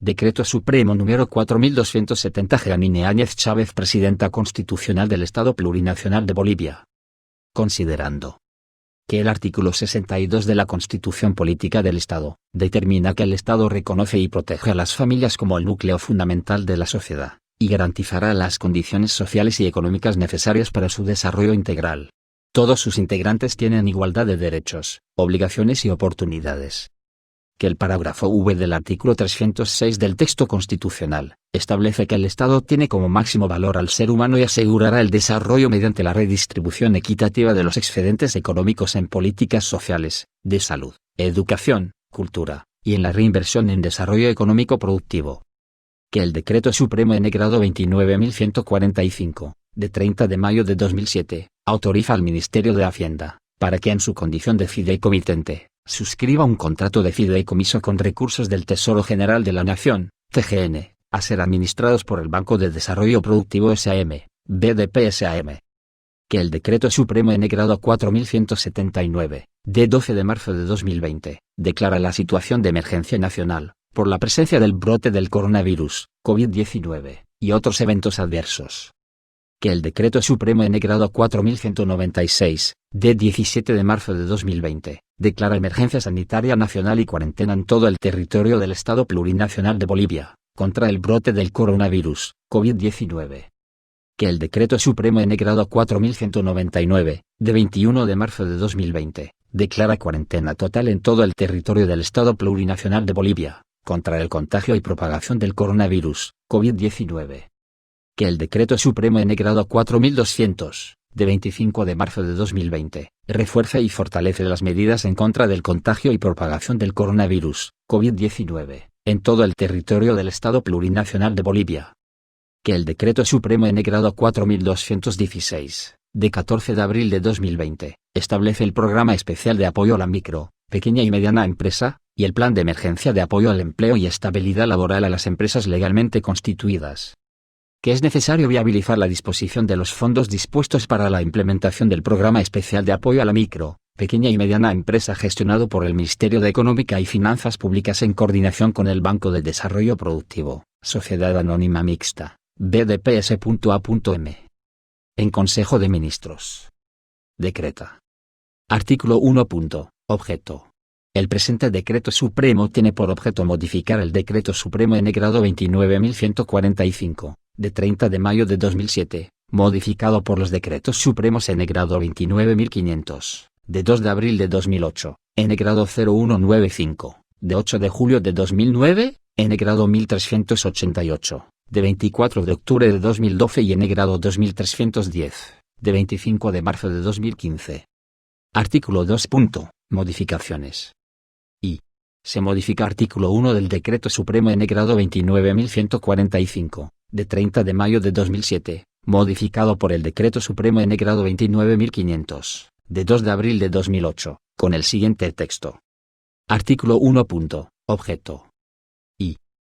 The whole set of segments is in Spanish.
Decreto Supremo número 4270. Jeanine Áñez Chávez, Presidenta Constitucional del Estado Plurinacional de Bolivia. Considerando que el artículo 62 de la Constitución Política del Estado determina que el Estado reconoce y protege a las familias como el núcleo fundamental de la sociedad, y garantizará las condiciones sociales y económicas necesarias para su desarrollo integral. Todos sus integrantes tienen igualdad de derechos, obligaciones y oportunidades. Que el parágrafo V del artículo 306 del texto constitucional establece que el Estado tiene como máximo valor al ser humano y asegurará el desarrollo mediante la redistribución equitativa de los excedentes económicos en políticas sociales, de salud, educación, cultura, y en la reinversión en desarrollo económico productivo. Que el Decreto Supremo N-Grado 29.145, de 30 de mayo de 2007, autoriza al Ministerio de Hacienda, para que en su condición de fideicomitente, suscriba un contrato de fideicomiso con recursos del Tesoro General de la Nación, TGN, a ser administrados por el Banco de Desarrollo Productivo SAM, BDP SAM. Que el Decreto Supremo N-Grado 4179, de 12 de marzo de 2020, declara la situación de emergencia nacional, por la presencia del brote del coronavirus, COVID-19, y otros eventos adversos. Que el Decreto Supremo N-Grado 4196, de 17 de marzo de 2020, declara emergencia sanitaria nacional y cuarentena en todo el territorio del Estado Plurinacional de Bolivia, contra el brote del coronavirus, COVID-19. Que el Decreto Supremo N-Grado 4199, de 21 de marzo de 2020, declara cuarentena total en todo el territorio del Estado Plurinacional de Bolivia, contra el contagio y propagación del coronavirus, COVID-19. Que el Decreto Supremo N-Grado 4200, de 25 de marzo de 2020, refuerza y fortalece las medidas en contra del contagio y propagación del coronavirus, COVID-19, en todo el territorio del Estado Plurinacional de Bolivia. Que el Decreto Supremo N-Grado 4216, de 14 de abril de 2020, establece el Programa Especial de Apoyo a la Micro, Pequeña y Mediana Empresa, y el Plan de Emergencia de Apoyo al Empleo y Estabilidad Laboral a las empresas legalmente constituidas. Que es necesario viabilizar la disposición de los fondos dispuestos para la implementación del Programa Especial de Apoyo a la Micro, Pequeña y Mediana Empresa gestionado por el Ministerio de Económica y Finanzas Públicas en coordinación con el Banco de Desarrollo Productivo, Sociedad Anónima Mixta, BDPS.A.M. En Consejo de Ministros. Decreta. Artículo 1. Objeto. El presente Decreto Supremo tiene por objeto modificar el Decreto Supremo N-Grado 29.145, de 30 de mayo de 2007, modificado por los Decretos Supremos N-Grado 29.500, de 2 de abril de 2008, N-Grado 0195, de 8 de julio de 2009, N-Grado 1388, de 24 de octubre de 2012 y N-Grado 2310, de 25 de marzo de 2015. Artículo 2. Modificaciones. Se modifica artículo 1 del Decreto Supremo N-Grado 29.145, de 30 de mayo de 2007, modificado por el Decreto Supremo N-Grado 29.500, de 2 de abril de 2008, con el siguiente texto. Artículo 1. Objeto.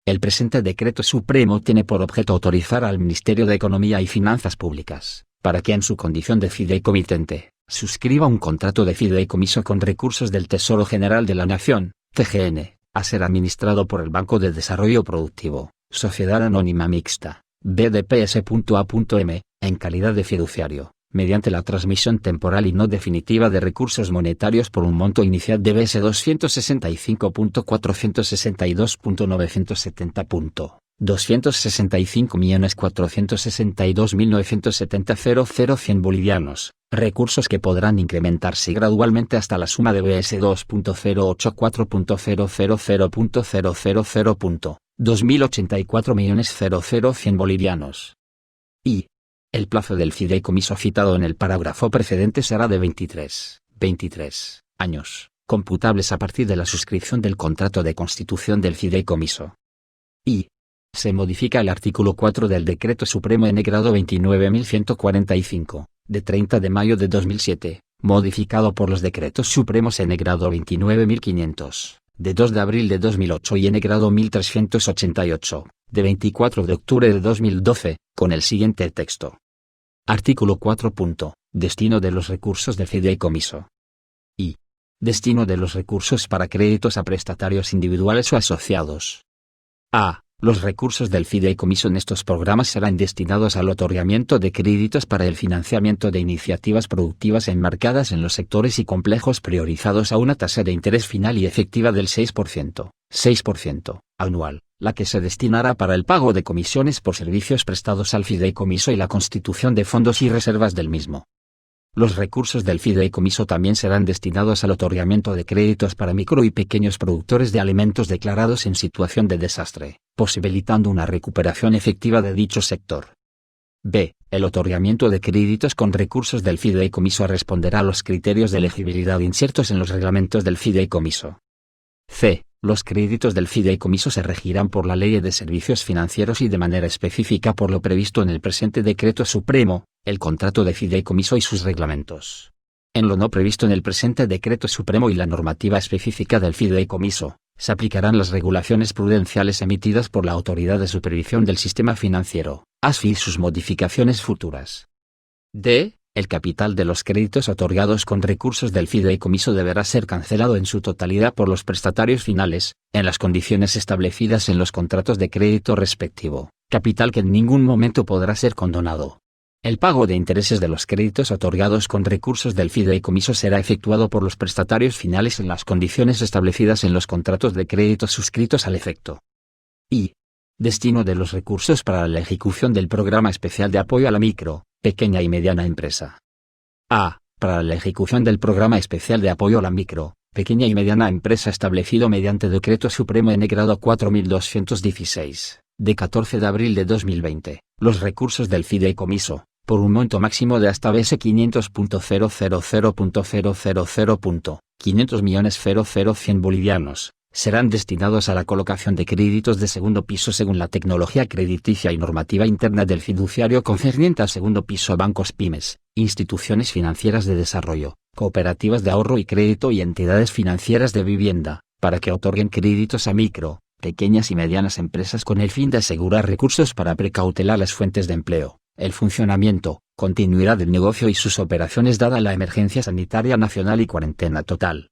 El presente Decreto Supremo tiene por objeto autorizar al Ministerio de Economía y Finanzas Públicas, para que en su condición de fideicomitente, suscriba un contrato de fideicomiso con recursos del Tesoro General de la Nación, TGN, a ser administrado por el Banco de Desarrollo Productivo, Sociedad Anónima Mixta, BDPS.A.M., en calidad de fiduciario, mediante la transmisión temporal y no definitiva de recursos monetarios por un monto inicial de BS 265.462.970. 265.462.970.00 bolivianos, recursos que podrán incrementarse gradualmente hasta la suma de BS 2.084.000.000. 2.084.000.000 bolivianos. El plazo del fideicomiso citado en el parágrafo precedente será de 23 años, computables a partir de la suscripción del contrato de constitución del fideicomiso. Se modifica el artículo 4 del Decreto Supremo N-Grado 29.145, de 30 de mayo de 2007, modificado por los Decretos Supremos N-Grado 29.500, de 2 de abril de 2008 y N-Grado 1388, de 24 de octubre de 2012, con el siguiente texto. Artículo 4. Destino de los recursos del fideicomiso. Destino de los recursos para créditos a prestatarios individuales o asociados. A. Los recursos del fideicomiso en estos programas serán destinados al otorgamiento de créditos para el financiamiento de iniciativas productivas enmarcadas en los sectores y complejos priorizados a una tasa de interés final y efectiva del 6% anual, la que se destinará para el pago de comisiones por servicios prestados al fideicomiso y la constitución de fondos y reservas del mismo. Los recursos del fideicomiso también serán destinados al otorgamiento de créditos para micro y pequeños productores de alimentos declarados en situación de desastre, posibilitando una recuperación efectiva de dicho sector. B. El otorgamiento de créditos con recursos del fideicomiso responderá a los criterios de elegibilidad insertos en los reglamentos del fideicomiso. C. Los créditos del fideicomiso se regirán por la Ley de Servicios Financieros y de manera específica por lo previsto en el presente Decreto Supremo, el contrato de fideicomiso y sus reglamentos. En lo no previsto en el presente Decreto Supremo y la normativa específica del fideicomiso, se aplicarán las regulaciones prudenciales emitidas por la Autoridad de Supervisión del Sistema Financiero, ASFI y sus modificaciones futuras. D. El capital de los créditos otorgados con recursos del fideicomiso deberá ser cancelado en su totalidad por los prestatarios finales, en las condiciones establecidas en los contratos de crédito respectivo, capital que en ningún momento podrá ser condonado. El pago de intereses de los créditos otorgados con recursos del fideicomiso será efectuado por los prestatarios finales en las condiciones establecidas en los contratos de crédito suscritos al efecto. I. Destino de los recursos para la ejecución del Programa Especial de Apoyo a la Micro, Pequeña y Mediana Empresa. A. Para la ejecución del Programa Especial de Apoyo a la Micro, Pequeña y Mediana Empresa establecido mediante Decreto Supremo N-Grado 4216, de 14 de abril de 2020, los recursos del fideicomiso, por un monto máximo de hasta BS 500.000.000.500.000.100 bolivianos, serán destinados a la colocación de créditos de segundo piso según la tecnología crediticia y normativa interna del fiduciario concerniente al segundo piso a bancos pymes, instituciones financieras de desarrollo, cooperativas de ahorro y crédito y entidades financieras de vivienda, para que otorguen créditos a micro, pequeñas y medianas empresas con el fin de asegurar recursos para precautelar las fuentes de empleo, el funcionamiento, continuidad del negocio y sus operaciones dada la emergencia sanitaria nacional y cuarentena total.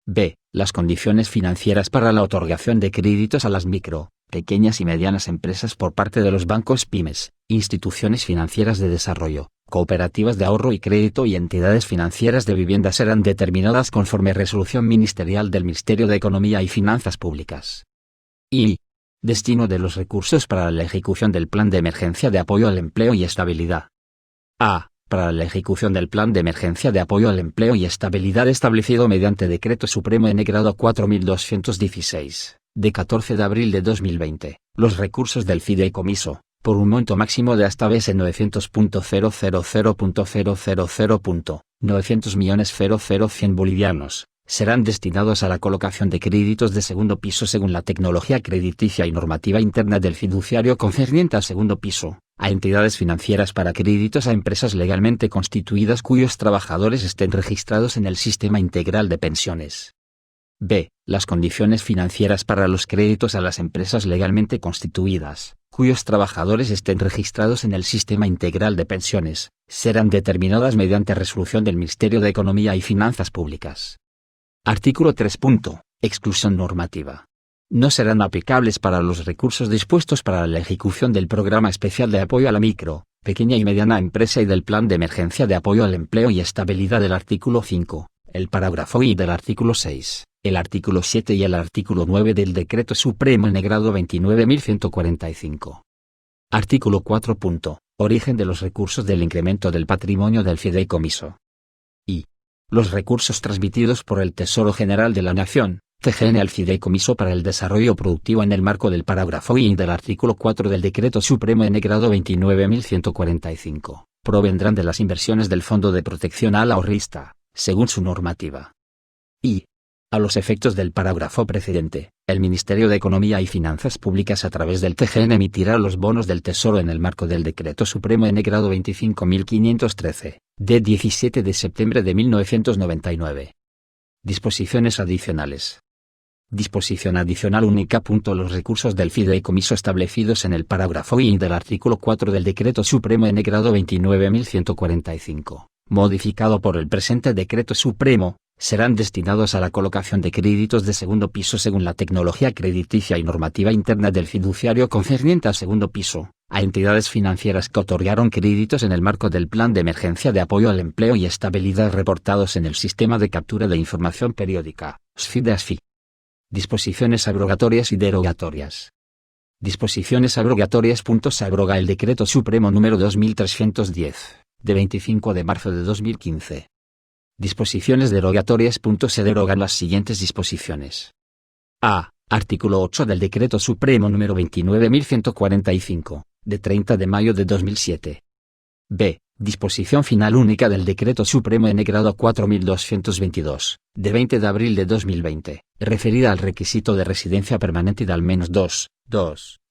B. Las condiciones financieras para la otorgación de créditos a las micro, pequeñas y medianas empresas por parte de los bancos pymes, instituciones financieras de desarrollo, cooperativas de ahorro y crédito y entidades financieras de vivienda serán determinadas conforme resolución ministerial del Ministerio de Economía y Finanzas Públicas. I. Destino de los recursos para la ejecución del Plan de Emergencia de Apoyo al Empleo y Estabilidad. A. Para la ejecución del Plan de Emergencia de Apoyo al Empleo y Estabilidad establecido mediante Decreto Supremo N-Grado 4216, de 14 de abril de 2020, los recursos del fideicomiso, por un monto máximo de hasta BS 900.000.000.900.000.100 bolivianos, serán destinados a la colocación de créditos de segundo piso según la tecnología crediticia y normativa interna del fiduciario concerniente al segundo piso, a entidades financieras para créditos a empresas legalmente constituidas cuyos trabajadores estén registrados en el Sistema Integral de Pensiones. B. Las condiciones financieras para los créditos a las empresas legalmente constituidas, cuyos trabajadores estén registrados en el Sistema Integral de Pensiones, serán determinadas mediante resolución del Ministerio de Economía y Finanzas Públicas. Artículo 3. Exclusión normativa. No serán aplicables para los recursos dispuestos para la ejecución del Programa Especial de Apoyo a la Micro, Pequeña y Mediana Empresa y del Plan de Emergencia de Apoyo al Empleo y Estabilidad del artículo 5, el parágrafo I del artículo 6, el artículo 7 y el artículo 9 del Decreto Supremo N-Grado 29.145. Artículo 4. Origen de los recursos del incremento del patrimonio del fideicomiso. I. Los recursos transmitidos por el Tesoro General de la Nación, TGN al fideicomiso para el desarrollo productivo en el marco del parágrafo I del artículo 4 del Decreto Supremo N-Grado 29.145, provendrán de las inversiones del Fondo de Protección al Ahorrista, según su normativa. I. A los efectos del parágrafo precedente, el Ministerio de Economía y Finanzas Públicas a través del TGN emitirá los bonos del Tesoro en el marco del Decreto Supremo N-Grado 25.513, de 17 de septiembre de 1999. Disposiciones adicionales. Disposición adicional única. Los recursos del fideicomiso establecidos en el parágrafo I del artículo 4 del Decreto Supremo N-Grado 29.145, modificado por el presente Decreto Supremo, serán destinados a la colocación de créditos de segundo piso según la tecnología crediticia y normativa interna del fiduciario concerniente al segundo piso, a entidades financieras que otorgaron créditos en el marco del Plan de Emergencia de Apoyo al Empleo y Estabilidad reportados en el Sistema de Captura de Información Periódica, SFI-DASFI. Disposiciones abrogatorias y derogatorias. Disposiciones abrogatorias. Se abroga el Decreto Supremo número 2310, de 25 de marzo de 2015. Disposiciones derogatorias. Se derogan las siguientes disposiciones. A. Artículo 8 del Decreto Supremo número 29.145, de 30 de mayo de 2007. B. Disposición final única del Decreto Supremo N-Grado 4222, de 20 de abril de 2020, referida al requisito de residencia permanente de al menos 2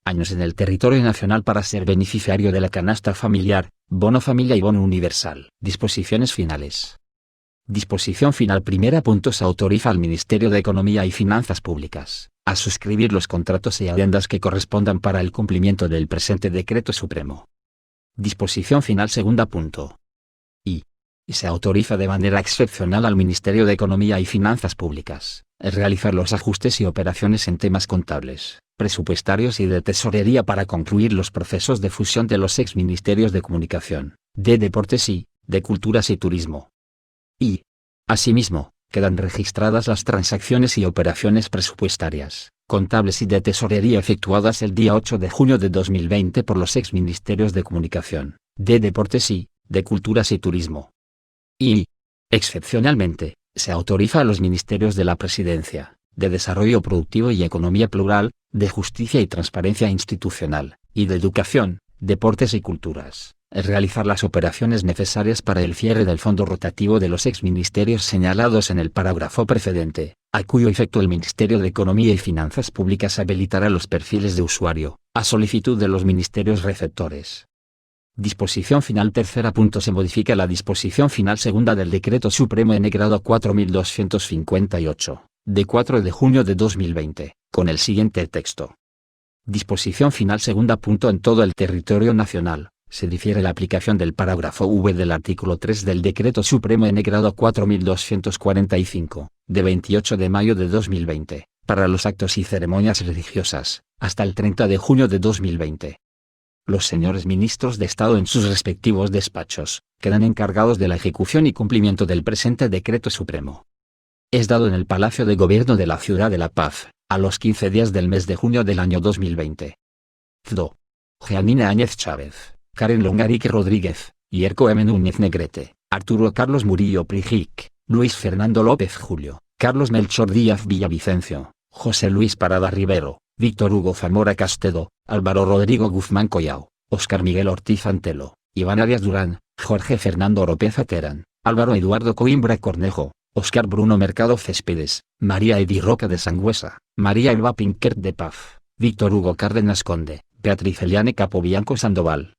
años en el territorio nacional para ser beneficiario de la canasta familiar, bono familia y bono universal. Disposiciones finales. Disposición final primera. Se autoriza al Ministerio de Economía y Finanzas Públicas a suscribir los contratos y adendas que correspondan para el cumplimiento del presente Decreto Supremo. Disposición final segunda. Y se autoriza de manera excepcional al Ministerio de Economía y Finanzas Públicas realizar los ajustes y operaciones en temas contables, presupuestarios y de tesorería para concluir los procesos de fusión de los exministerios de Comunicación, de Deportes y de Culturas y Turismo. Y, asimismo, quedan registradas las transacciones y operaciones presupuestarias, contables y de tesorería efectuadas el día 8 de junio de 2020 por los exministerios de Comunicación, de Deportes y de Culturas y Turismo. Y, excepcionalmente, se autoriza a los ministerios de la Presidencia, de Desarrollo Productivo y Economía Plural, de Justicia y Transparencia Institucional, y de Educación, Deportes y Culturas, realizar las operaciones necesarias para el cierre del fondo rotativo de los exministerios señalados en el parágrafo precedente, a cuyo efecto el Ministerio de Economía y Finanzas Públicas habilitará los perfiles de usuario, a solicitud de los ministerios receptores. Disposición final tercera. Se modifica la disposición final segunda del Decreto Supremo N-Grado 4258, de 4 de junio de 2020, con el siguiente texto. Disposición final segunda. En todo el territorio nacional, se difiere la aplicación del parágrafo V del artículo 3 del Decreto Supremo N-Grado 4245, de 28 de mayo de 2020, para los actos y ceremonias religiosas, hasta el 30 de junio de 2020. Los señores ministros de Estado en sus respectivos despachos, quedan encargados de la ejecución y cumplimiento del presente Decreto Supremo. Es dado en el Palacio de Gobierno de la Ciudad de La Paz, a los 15 días del mes de junio del año 2020. CDO. Jeanine Áñez Chávez, Karen Longarique Rodríguez, Yerko M. Núñez Negrete, Arturo Carlos Murillo Prijic, Luis Fernando López Julio, Carlos Melchor Díaz Villavicencio, José Luis Parada Rivero, Víctor Hugo Zamora Castedo, Álvaro Rodrigo Guzmán Collao, Óscar Miguel Ortiz Antelo, Iván Arias Durán, Jorge Fernando Oropeza Terán, Álvaro Eduardo Coimbra Cornejo, Óscar Bruno Mercado Céspedes, María Edi Roca de Sangüesa, María Elba Pinquert de Paz, Víctor Hugo Cárdenas Conde, Beatriz Eliane Capobianco Sandoval,